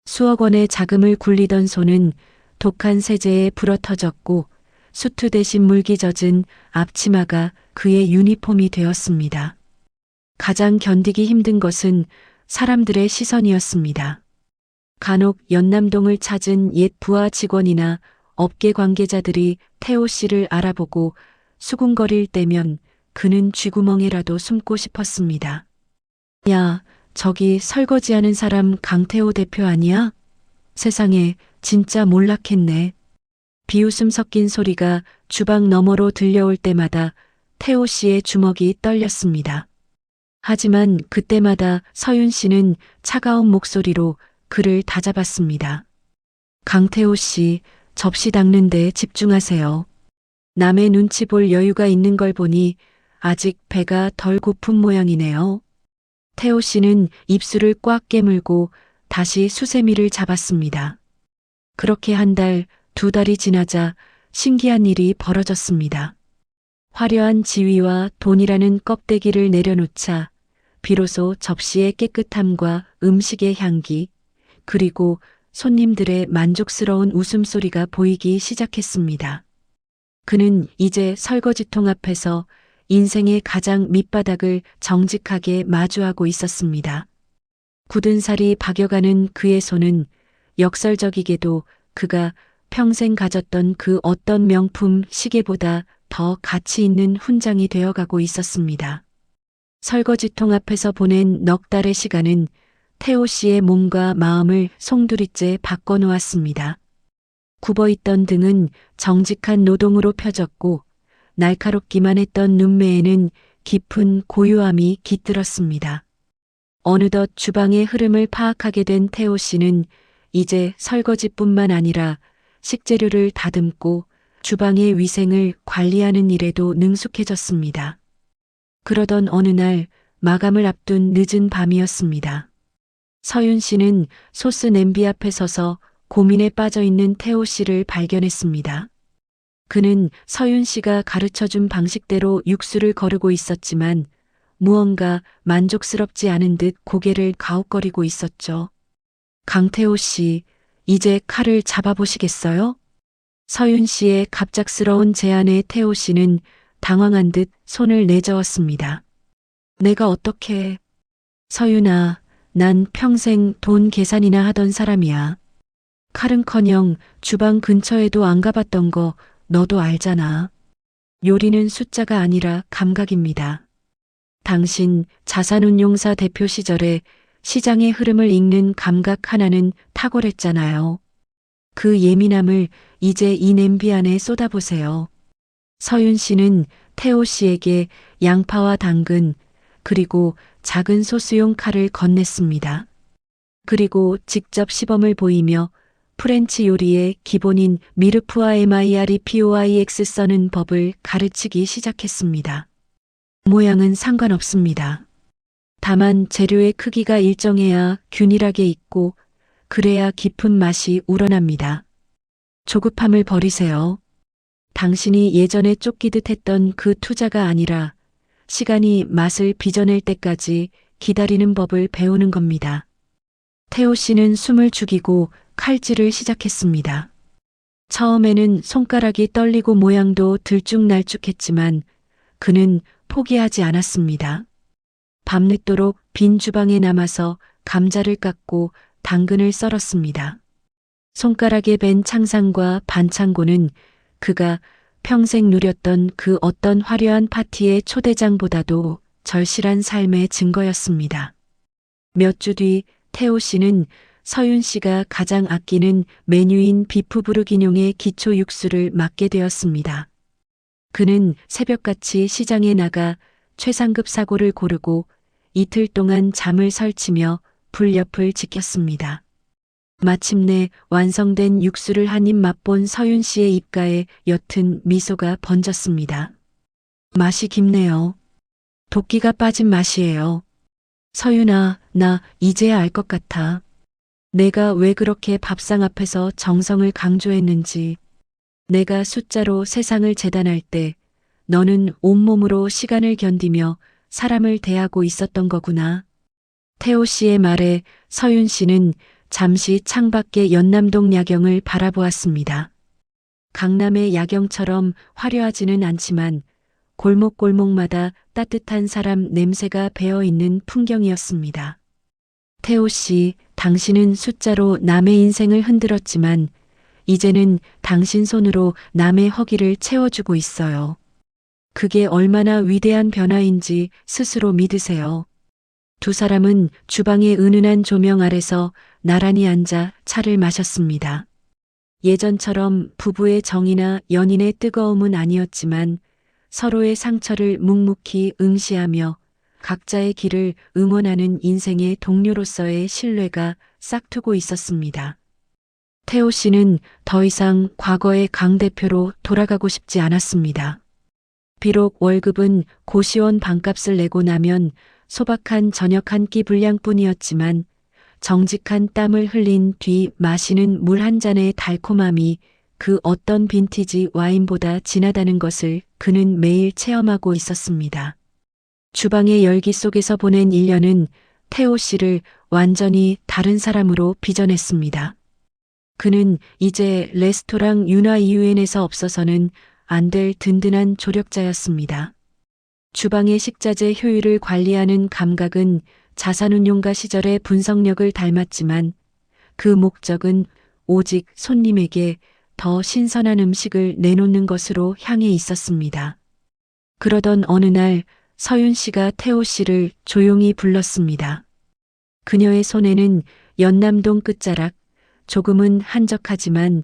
수억 원의 자금을 굴리던 손은 독한 세제에 불어터졌고 수트 대신 물기 젖은 앞치마가 그의 유니폼이 되었습니다. 가장 견디기 힘든 것은 사람들의 시선이었습니다. 간혹 연남동을 찾은 옛 부하 직원이나 업계 관계자들이 태호 씨를 알아보고 수군거릴 때면 그는 쥐구멍에라도 숨고 싶었습니다. 야, 저기 설거지하는 사람 강태호 대표 아니야? 세상에 진짜 몰락했네. 비웃음 섞인 소리가 주방 너머로 들려올 때마다 태호 씨의 주먹이 떨렸습니다. 하지만 그때마다 서윤 씨는 차가운 목소리로 그를 다잡았습니다. 강태호 씨, 접시 닦는데 집중하세요. 남의 눈치 볼 여유가 있는 걸 보니 아직 배가 덜 고픈 모양이네요. 태호 씨는 입술을 꽉 깨물고 다시 수세미를 잡았습니다. 그렇게 한 달, 두 달이 지나자 신기한 일이 벌어졌습니다. 화려한 지위와 돈이라는 껍데기를 내려놓자 비로소 접시의 깨끗함과 음식의 향기, 그리고 손님들의 만족스러운 웃음소리가 보이기 시작했습니다. 그는 이제 설거지통 앞에서 인생의 가장 밑바닥을 정직하게 마주하고 있었습니다. 굳은 살이 박여가는 그의 손은 역설적이게도 그가 평생 가졌던 그 어떤 명품 시계보다 더 가치 있는 훈장이 되어가고 있었습니다. 설거지통 앞에서 보낸 넉 달의 시간은 태호 씨의 몸과 마음을 송두리째 바꿔놓았습니다. 굽어있던 등은 정직한 노동으로 펴졌고 날카롭기만 했던 눈매에는 깊은 고요함이 깃들었습니다. 어느덧 주방의 흐름을 파악하게 된 태호 씨는 이제 설거지뿐만 아니라 식재료를 다듬고 주방의 위생을 관리하는 일에도 능숙해졌습니다. 그러던 어느 날 마감을 앞둔 늦은 밤이었습니다. 서윤 씨는 소스 냄비 앞에 서서 고민에 빠져 있는 태호 씨를 발견했습니다. 그는 서윤 씨가 가르쳐준 방식대로 육수를 거르고 있었지만 무언가 만족스럽지 않은 듯 고개를 가웃거리고 있었죠. 강태호 씨, 이제 칼을 잡아보시겠어요? 서윤 씨의 갑작스러운 제안에 태호 씨는 당황한 듯 손을 내저었습니다. 내가 어떻게... 서윤아, 난 평생 돈 계산이나 하던 사람이야. 칼은커녕 주방 근처에도 안 가봤던 거 너도 알잖아. 요리는 숫자가 아니라 감각입니다. 당신 자산운용사 대표 시절에 시장의 흐름을 읽는 감각 하나는 탁월했잖아요. 그 예민함을 이제 이 냄비 안에 쏟아보세요. 서윤 씨는 태호 씨에게 양파와 당근 그리고 작은 소스용 칼을 건넸습니다. 그리고 직접 시범을 보이며 프렌치 요리의 기본인 미르프와 MIREPOIX 써는 법을 가르치기 시작했습니다. 모양은 상관없습니다. 다만 재료의 크기가 일정해야 균일하게 익고 그래야 깊은 맛이 우러납니다. 조급함을 버리세요. 당신이 예전에 쫓기듯 했던 그 투자가 아니라 시간이 맛을 빚어낼 때까지 기다리는 법을 배우는 겁니다. 태호 씨는 숨을 죽이고 칼질을 시작했습니다. 처음에는 손가락이 떨리고 모양도 들쭉날쭉했지만 그는 포기하지 않았습니다. 밤늦도록 빈 주방에 남아서 감자를 깎고 당근을 썰었습니다. 손가락에 밴 창상과 반창고는 그가 평생 누렸던 그 어떤 화려한 파티의 초대장보다도 절실한 삶의 증거였습니다. 몇 주 뒤 태호 씨는 서윤 씨가 가장 아끼는 메뉴인 비프 부르기뇽의 기초 육수를 맡게 되었습니다. 그는 새벽같이 시장에 나가 최상급 사고를 고르고 이틀 동안 잠을 설치며 불 옆을 지켰습니다. 마침내 완성된 육수를 한 입 맛본 서윤 씨의 입가에 옅은 미소가 번졌습니다. 맛이 깊네요. 도끼가 빠진 맛이에요. 서윤아, 나 이제야 알 것 같아. 내가 왜 그렇게 밥상 앞에서 정성을 강조했는지. 내가 숫자로 세상을 재단할 때 너는 온몸으로 시간을 견디며 사람을 대하고 있었던 거구나. 태호 씨의 말에 서윤 씨는 잠시 창밖의 연남동 야경을 바라보았습니다. 강남의 야경처럼 화려하지는 않지만 골목골목마다 따뜻한 사람 냄새가 배어있는 풍경이었습니다. 태호 씨, 당신은 숫자로 남의 인생을 흔들었지만 이제는 당신 손으로 남의 허기를 채워주고 있어요. 그게 얼마나 위대한 변화인지 스스로 믿으세요. 두 사람은 주방의 은은한 조명 아래서 나란히 앉아 차를 마셨습니다. 예전처럼 부부의 정이나 연인의 뜨거움은 아니었지만 서로의 상처를 묵묵히 응시하며 각자의 길을 응원하는 인생의 동료로서의 신뢰가 싹트고 있었습니다. 태호 씨는 더 이상 과거의 강 대표로 돌아가고 싶지 않았습니다. 비록 월급은 고시원 방값을 내고 나면 소박한 저녁 한 끼 분량뿐이었지만 정직한 땀을 흘린 뒤 마시는 물 한 잔의 달콤함이 그 어떤 빈티지 와인보다 진하다는 것을 그는 매일 체험하고 있었습니다. 주방의 열기 속에서 보낸 1년은 태호 씨를 완전히 다른 사람으로 빚어냈습니다. 그는 이제 레스토랑 유나 이유엔에서 없어서는 안 될 든든한 조력자였습니다. 주방의 식자재 효율을 관리하는 감각은 자산운용가 시절의 분석력을 닮았지만 그 목적은 오직 손님에게 더 신선한 음식을 내놓는 것으로 향해 있었습니다. 그러던 어느 날 서윤 씨가 태호 씨를 조용히 불렀습니다. 그녀의 손에는 연남동 끝자락, 조금은 한적하지만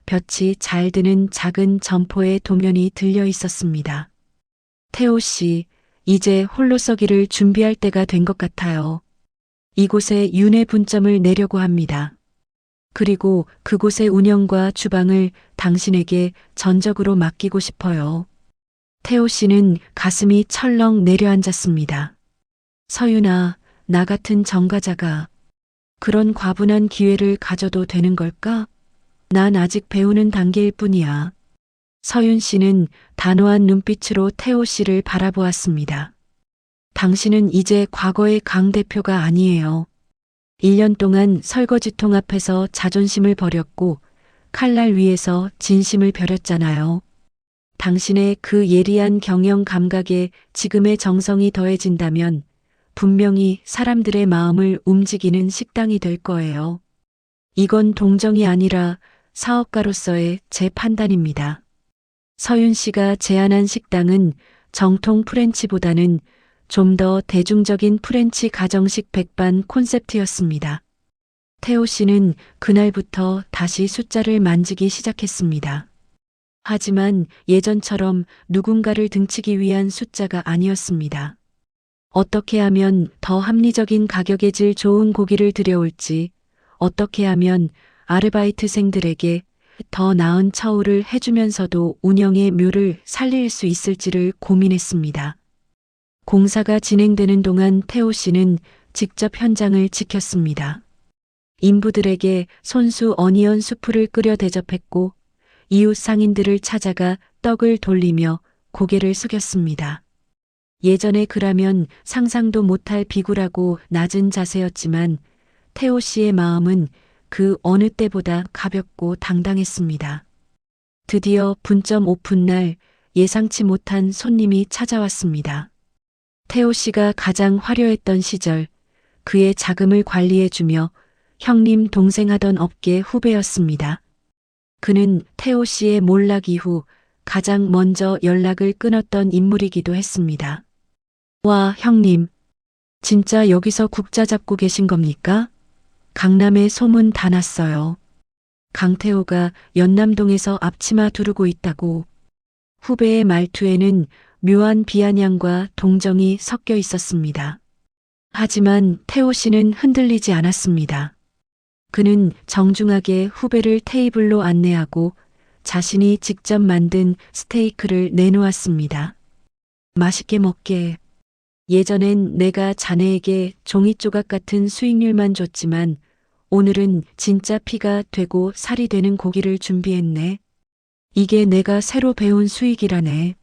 볕이 잘 드는 작은 점포의 도면이 들려 있었습니다. 태호 씨, 이제 홀로 서기를 준비할 때가 된 것 같아요. 이곳에 윤회 분점을 내려고 합니다. 그리고 그곳의 운영과 주방을 당신에게 전적으로 맡기고 싶어요. 태호 씨는 가슴이 철렁 내려앉았습니다. 서윤아, 나 같은 정가자가 그런 과분한 기회를 가져도 되는 걸까? 난 아직 배우는 단계일 뿐이야. 서윤 씨는 단호한 눈빛으로 태호 씨를 바라보았습니다. 당신은 이제 과거의 강 대표가 아니에요. 1년 동안 설거지통 앞에서 자존심을 버렸고 칼날 위에서 진심을 벼렸잖아요. 당신의 그 예리한 경영 감각에 지금의 정성이 더해진다면 분명히 사람들의 마음을 움직이는 식당이 될 거예요. 이건 동정이 아니라 사업가로서의 제 판단입니다. 서윤 씨가 제안한 식당은 정통 프렌치보다는 좀 더 대중적인 프렌치 가정식 백반 콘셉트였습니다. 태호 씨는 그날부터 다시 숫자를 만지기 시작했습니다. 하지만 예전처럼 누군가를 등치기 위한 숫자가 아니었습니다. 어떻게 하면 더 합리적인 가격의 질 좋은 고기를 들여올지, 어떻게 하면 아르바이트생들에게 더 나은 처우를 해주면서도 운영의 묘를 살릴 수 있을지를 고민했습니다. 공사가 진행되는 동안 태호 씨는 직접 현장을 지켰습니다. 인부들에게 손수 어니언 수프를 끓여 대접했고 이웃 상인들을 찾아가 떡을 돌리며 고개를 숙였습니다. 예전에 그라면 상상도 못할 비굴하고 낮은 자세였지만 태호 씨의 마음은 그 어느 때보다 가볍고 당당했습니다. 드디어 분점 오픈 날 예상치 못한 손님이 찾아왔습니다. 태호 씨가 가장 화려했던 시절 그의 자금을 관리해주며 형님 동생하던 업계 후배였습니다. 그는 태호 씨의 몰락 이후 가장 먼저 연락을 끊었던 인물이기도 했습니다. 와, 형님. 진짜 여기서 국자 잡고 계신 겁니까? 강남에 소문 다 났어요. 강태호가 연남동에서 앞치마 두르고 있다고. 후배의 말투에는 묘한 비아냥과 동정이 섞여 있었습니다. 하지만 태호 씨는 흔들리지 않았습니다. 그는 정중하게 후배를 테이블로 안내하고 자신이 직접 만든 스테이크를 내놓았습니다. 맛있게 먹게. 예전엔 내가 자네에게 종이 조각 같은 수익률만 줬지만 오늘은 진짜 피가 되고 살이 되는 고기를 준비했네. 이게 내가 새로 배운 수익이라네.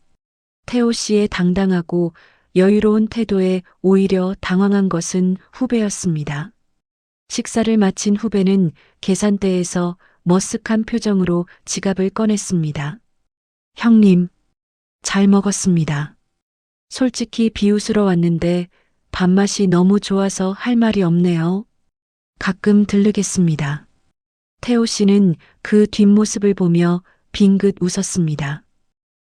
태호 씨의 당당하고 여유로운 태도에 오히려 당황한 것은 후배였습니다. 식사를 마친 후배는 계산대에서 머쓱한 표정으로 지갑을 꺼냈습니다. 형님, 잘 먹었습니다. 솔직히 비웃으러 왔는데 밥맛이 너무 좋아서 할 말이 없네요. 가끔 들르겠습니다. 태호 씨는 그 뒷모습을 보며 빙긋 웃었습니다.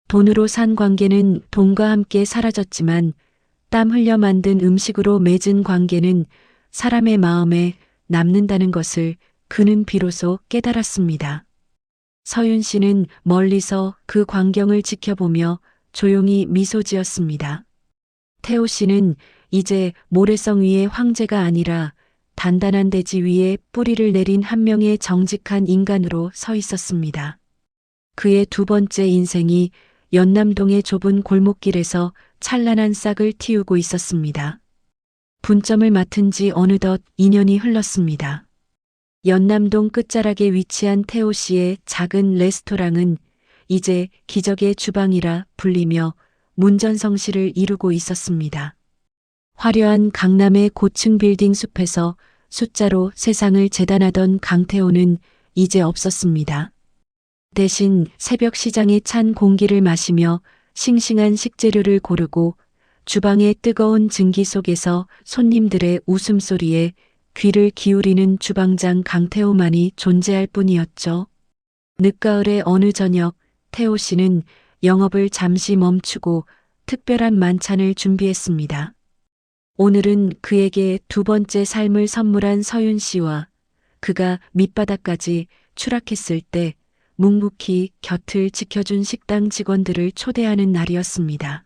돈으로 산 관계는 돈과 함께 사라졌지만 땀 흘려 만든 음식으로 맺은 관계는 사람의 마음에 남는다는 것을 그는 비로소 깨달았습니다. 서윤 씨는 멀리서 그 광경을 지켜보며 조용히 미소 지었습니다. 태호 씨는 이제 모래성 위의 황제가 아니라 단단한 대지 위에 뿌리를 내린 한 명의 정직한 인간으로 서 있었습니다. 그의 두 번째 인생이 연남동의 좁은 골목길에서 찬란한 싹을 틔우고 있었습니다. 분점을 맡은 지 어느덧 2년이 흘렀습니다. 연남동 끝자락에 위치한 태호 씨의 작은 레스토랑은 이제 기적의 주방이라 불리며 문전성시를 이루고 있었습니다. 화려한 강남의 고층 빌딩 숲에서 숫자로 세상을 재단하던 강태호는 이제 없었습니다. 대신 새벽 시장의 찬 공기를 마시며 싱싱한 식재료를 고르고 주방의 뜨거운 증기 속에서 손님들의 웃음소리에 귀를 기울이는 주방장 강태호만이 존재할 뿐이었죠. 늦가을의 어느 저녁 태호 씨는 영업을 잠시 멈추고 특별한 만찬을 준비했습니다. 오늘은 그에게 두 번째 삶을 선물한 서윤 씨와 그가 밑바닥까지 추락했을 때 묵묵히 곁을 지켜준 식당 직원들을 초대하는 날이었습니다.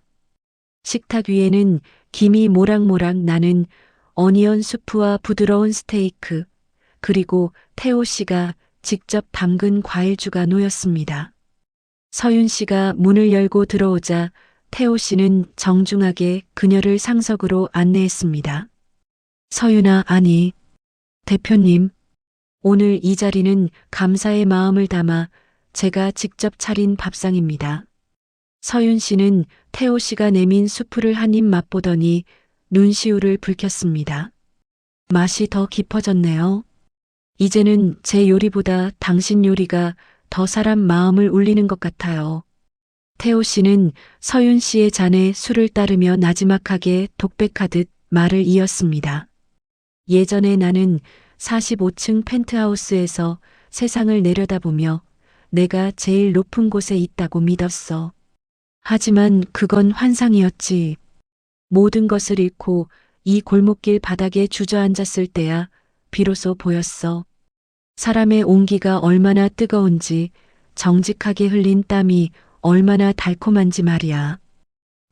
식탁 위에는 김이 모락모락 나는 어니언 수프와 부드러운 스테이크, 그리고 태호 씨가 직접 담근 과일주가 놓였습니다. 서윤 씨가 문을 열고 들어오자 태호 씨는 정중하게 그녀를 상석으로 안내했습니다. 서윤아, 아니, 대표님, 오늘 이 자리는 감사의 마음을 담아 제가 직접 차린 밥상입니다. 서윤 씨는 태호 씨가 내민 수프를 한 입 맛보더니 눈시울을 붉혔습니다. 맛이 더 깊어졌네요. 이제는 제 요리보다 당신 요리가 더 사람 마음을 울리는 것 같아요. 태호 씨는 서윤 씨의 잔에 술을 따르며 나지막하게 독백하듯 말을 이었습니다. 예전에 나는 45층 펜트하우스에서 세상을 내려다보며 내가 제일 높은 곳에 있다고 믿었어. 하지만 그건 환상이었지. 모든 것을 잃고 이 골목길 바닥에 주저앉았을 때야 비로소 보였어. 사람의 온기가 얼마나 뜨거운지, 정직하게 흘린 땀이 얼마나 달콤한지 말이야.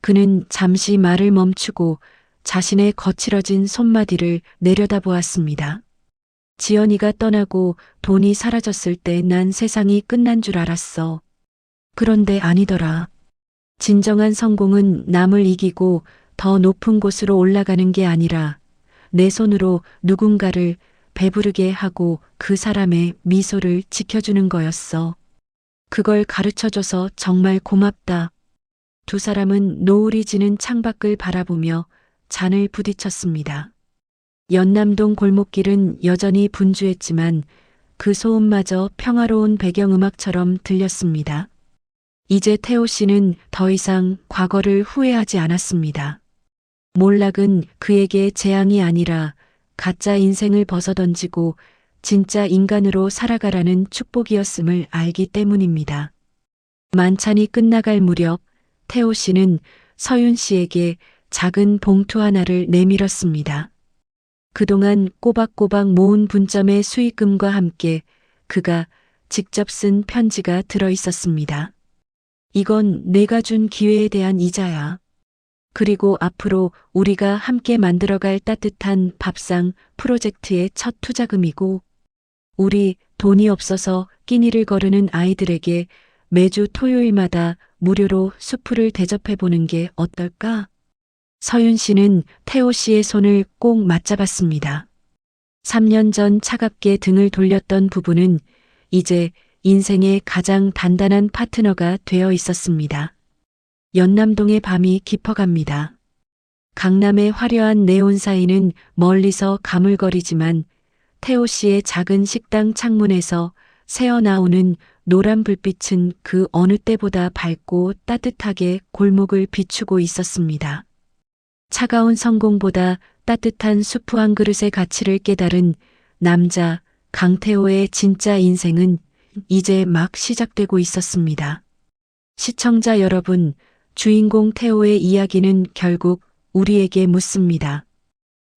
그는 잠시 말을 멈추고 자신의 거칠어진 손마디를 내려다보았습니다. 지연이가 떠나고 돈이 사라졌을 때 난 세상이 끝난 줄 알았어. 그런데 아니더라. 진정한 성공은 남을 이기고 더 높은 곳으로 올라가는 게 아니라 내 손으로 누군가를 배부르게 하고 그 사람의 미소를 지켜주는 거였어. 그걸 가르쳐줘서 정말 고맙다. 두 사람은 노을이 지는 창밖을 바라보며 잔을 부딪혔습니다. 연남동 골목길은 여전히 분주했지만 그 소음마저 평화로운 배경음악처럼 들렸습니다. 이제 태호 씨는 더 이상 과거를 후회하지 않았습니다. 몰락은 그에게 재앙이 아니라 가짜 인생을 벗어던지고 진짜 인간으로 살아가라는 축복이었음을 알기 때문입니다. 만찬이 끝나갈 무렵 태호 씨는 서윤 씨에게 작은 봉투 하나를 내밀었습니다. 그동안 꼬박꼬박 모은 분점의 수익금과 함께 그가 직접 쓴 편지가 들어 있었습니다. 이건 내가 준 기회에 대한 이자야. 그리고 앞으로 우리가 함께 만들어갈 따뜻한 밥상 프로젝트의 첫 투자금이고, 우리 돈이 없어서 끼니를 거르는 아이들에게 매주 토요일마다 무료로 수프를 대접해보는 게 어떨까? 서윤 씨는 태호 씨의 손을 꼭 맞잡았습니다. 3년 전 차갑게 등을 돌렸던 부부는 이제 인생의 가장 단단한 파트너가 되어 있었습니다. 연남동의 밤이 깊어갑니다. 강남의 화려한 네온 사인은 멀리서 가물거리지만 태호 씨의 작은 식당 창문에서 새어나오는 노란 불빛은 그 어느 때보다 밝고 따뜻하게 골목을 비추고 있었습니다. 차가운 성공보다 따뜻한 수프 한 그릇의 가치를 깨달은 남자 강태호의 진짜 인생은 이제 막 시작되고 있었습니다. 시청자 여러분, 주인공 태호의 이야기는 결국 우리에게 묻습니다.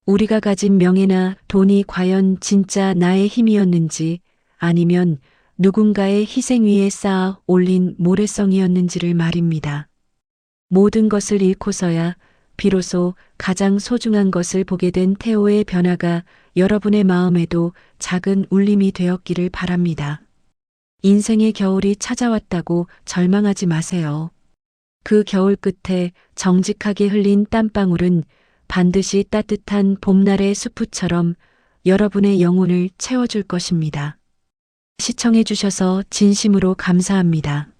우리가 가진 명예나 돈이 과연 진짜 나의 힘이었는지 아니면 누군가의 희생 위에 쌓아 올린 모래성이었는지를 말입니다. 모든 것을 잃고서야 비로소 가장 소중한 것을 보게 된 태호의 변화가 여러분의 마음에도 작은 울림이 되었기를 바랍니다. 인생의 겨울이 찾아왔다고 절망하지 마세요. 그 겨울 끝에 정직하게 흘린 땀방울은 반드시 따뜻한 봄날의 수프처럼 여러분의 영혼을 채워줄 것입니다. 시청해 주셔서 진심으로 감사합니다.